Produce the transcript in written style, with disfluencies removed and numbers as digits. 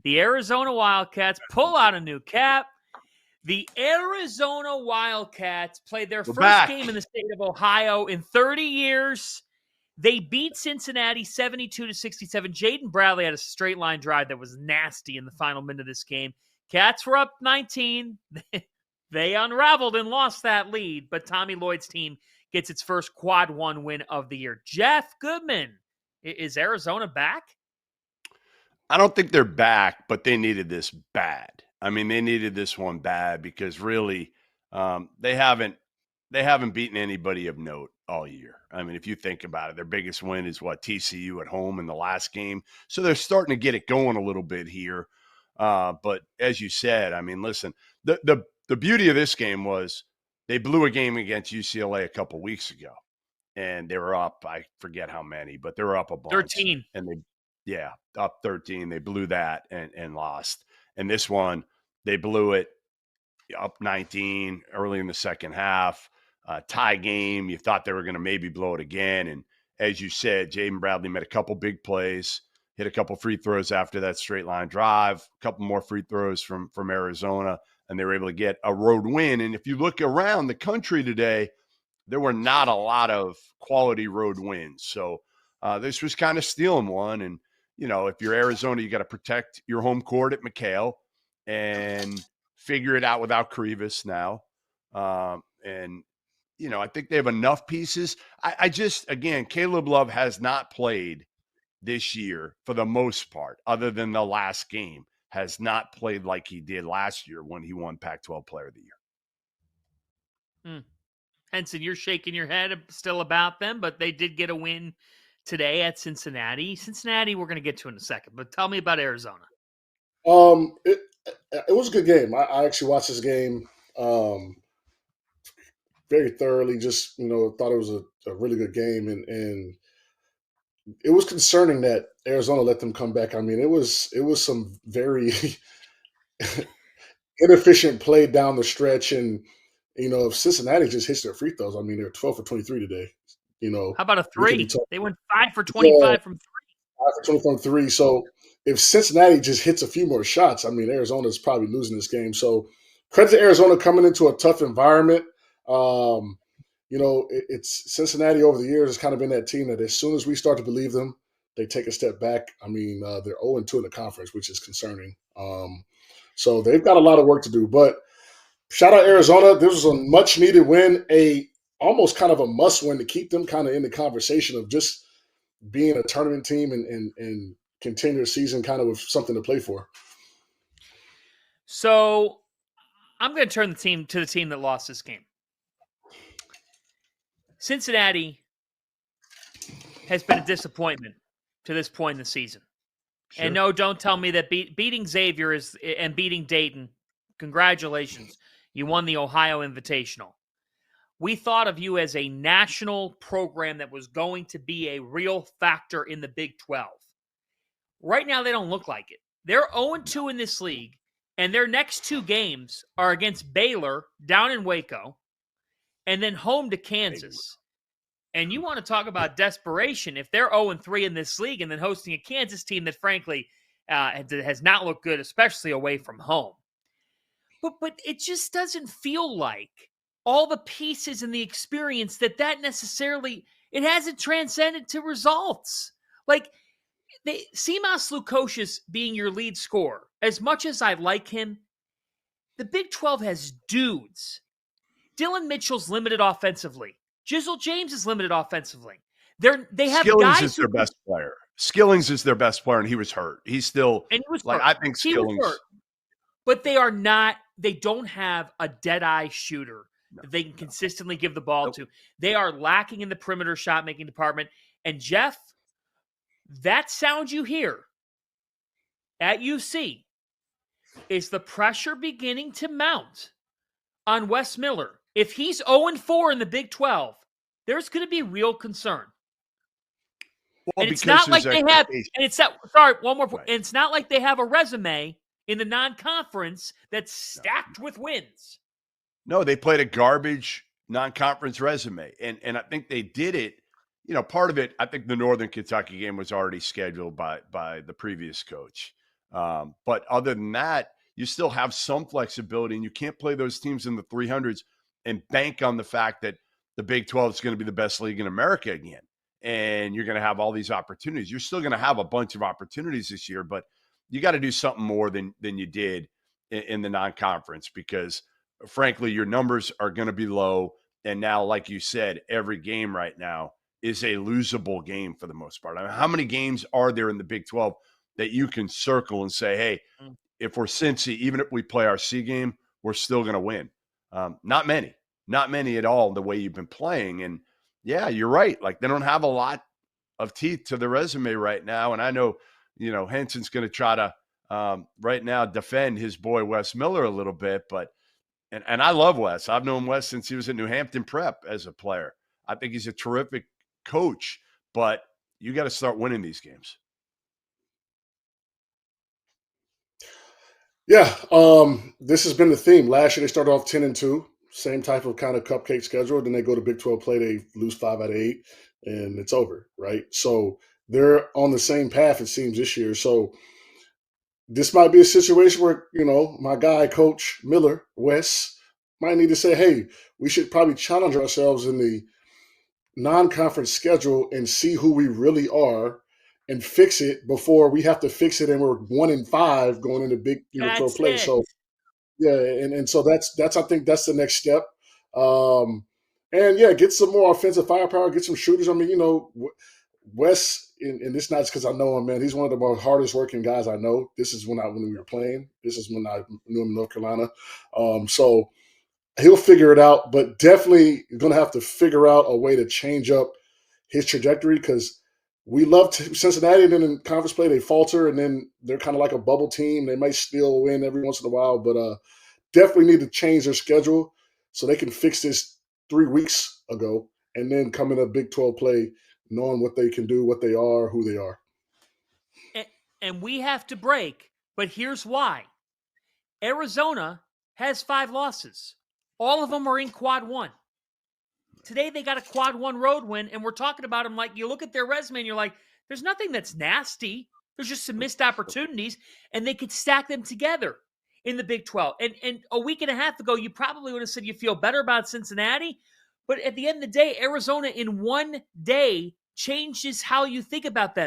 The Arizona Wildcats pull out a new cap. The Arizona Wildcats played their first game in the state of Ohio in 30 years. They beat Cincinnati 72-67. Jaden Bradley had a straight line drive that was nasty in the final minute of this game. Cats were up 19. They unraveled and lost that lead, but Tommy Lloyd's team gets its first quad one win of the year. Jeff Goodman, is Arizona back? I don't think they're back, but they needed this bad. I mean, they needed this one bad because really they haven't beaten anybody of note all year. I mean, if you think about it, their biggest win is TCU at home in the last game. So they're starting to get it going a little bit here. But as you said, I mean, listen, the beauty of this game was they blew a game against UCLA a couple weeks ago, and they were up, I forget how many, but they were up a bunch. 13. And up 13. They blew that and lost. And this one, they blew it up 19 early in the second half. Tie game. You thought they were going to maybe blow it again. And as you said, Jaden Bradley made a couple big plays, hit a couple free throws after that straight line drive, a couple more free throws from Arizona, and they were able to get a road win. And if you look around the country today, there were not a lot of quality road wins. So this was kind of stealing one. And, if you're Arizona, you got to protect your home court at McHale and figure it out without Krivas now. I think they have enough pieces. Again, Caleb Love has not played this year for the most part, other than the last game, has not played like he did last year when he won Pac-12 Player of the Year. Henson, you're shaking your head still about them, but they did get a win today at Cincinnati. Cincinnati, we're going to get to in a second, but tell me about Arizona. It was a good game. I actually watched this game very thoroughly. Just thought it was a really good game, and it was concerning that Arizona let them come back. I mean, it was some very inefficient play down the stretch, and if Cincinnati just hits their free throws, I mean, they're 12 for 23 today. How about a three? They went 5 for 25 from 3. 5 for 20 from 3. So if Cincinnati just hits a few more shots, I mean, Arizona's probably losing this game. So credit to Arizona coming into a tough environment. It's Cincinnati over the years has kind of been that team that as soon as we start to believe them, they take a step back. I mean, they're 0-2 in the conference, which is concerning. So they've got a lot of work to do. But shout out Arizona. This was a much-needed win, almost kind of a must-win to keep them kind of in the conversation of just being a tournament team and continue the season kind of with something to play for. So I'm going to turn the team that lost this game. Cincinnati has been a disappointment to this point in the season. Sure. And no, don't tell me that beating Xavier and beating Dayton, congratulations, you won the Ohio Invitational. We thought of you as a national program that was going to be a real factor in the Big 12. Right now, they don't look like it. They're 0-2 in this league, and their next 2 games are against Baylor down in Waco, and then home to Kansas. And you want to talk about desperation. If they're 0-3 in this league and then hosting a Kansas team that, frankly, has not looked good, especially away from home. But it just doesn't feel like all the pieces and the experience that necessarily, it hasn't transcended to results. Like, Simas Lukosius being your lead scorer, as much as I like him, the Big 12 has dudes. Dylan Mitchell's limited offensively. Jizzle James is limited offensively. They have Skillings guys is their best player. Skillings is their best player, and he was hurt. He's still, and he was like, hurt. I think Skillings. But they don't have a dead-eye shooter that they can consistently give the ball to. They are lacking in the perimeter shot-making department. And, Jeff, that sound you hear at UC is the pressure beginning to mount on Wes Miller. If he's 0-4 in the Big 12, there's going to be real concern. Well, and it's not like they have, one more point. Right. And it's not like they have a resume in the non-conference that's stacked with wins. No, they played a garbage non-conference resume. And I think they did it, part of it, I think the Northern Kentucky game was already scheduled by the previous coach. But other than that, you still have some flexibility, and you can't play those teams in the 300s and bank on the fact that the Big 12 is going to be the best league in America again. And you're going to have all these opportunities. You're still going to have a bunch of opportunities this year, but you got to do something more than you did in the non-conference, because frankly, your numbers are going to be low. And now, like you said, every game right now is a losable game for the most part. I mean, how many games are there in the Big 12 that you can circle and say, hey, if we're Cincy, even if we play our C game, we're still going to win? Not many at all, the way you've been playing. And yeah, you're right. Like, they don't have a lot of teeth to the resume right now. And I know, Henson's going to try to right now defend his boy Wes Miller a little bit, but and I love Wes. I've known Wes since he was at New Hampton Prep as a player. I think he's a terrific coach, but you got to start winning these games. Yeah, this has been the theme. Last year they started off 10-2, same type of kind of cupcake schedule. Then they go to Big 12 play, they lose 5 out of 8, and it's over, right? So they're on the same path, it seems, this year. So this might be a situation where, my guy, Coach Miller, Wes, might need to say, hey, we should probably challenge ourselves in the non-conference schedule and see who we really are and fix it before we have to fix it and we're 1-5 going into Big 12 play. It. So yeah, and so that's I think that's the next step. And yeah, get some more offensive firepower, get some shooters. I mean, Wes, and this not just because I know him, man. He's one of the most hardest working guys I know. This is when we were playing. This is when I knew him in North Carolina. So he'll figure it out, but definitely going to have to figure out a way to change up his trajectory, because we love Cincinnati, and then in conference play they falter, and then they're kind of like a bubble team. They might still win every once in a while, but definitely need to change their schedule so they can fix this 3 weeks ago and then come in a Big 12 play knowing what they can do, what they are, who they are. And we have to break, but here's why. Arizona has 5 losses. All of them are in quad 1. Today they got a quad 1 road win, and we're talking about them like, you look at their resume and you're like, there's nothing that's nasty. There's just some missed opportunities, and they could stack them together in the Big 12. And a week and a half ago, you probably would have said you feel better about Cincinnati, but at the end of the day, Arizona in one day changes how you think about them.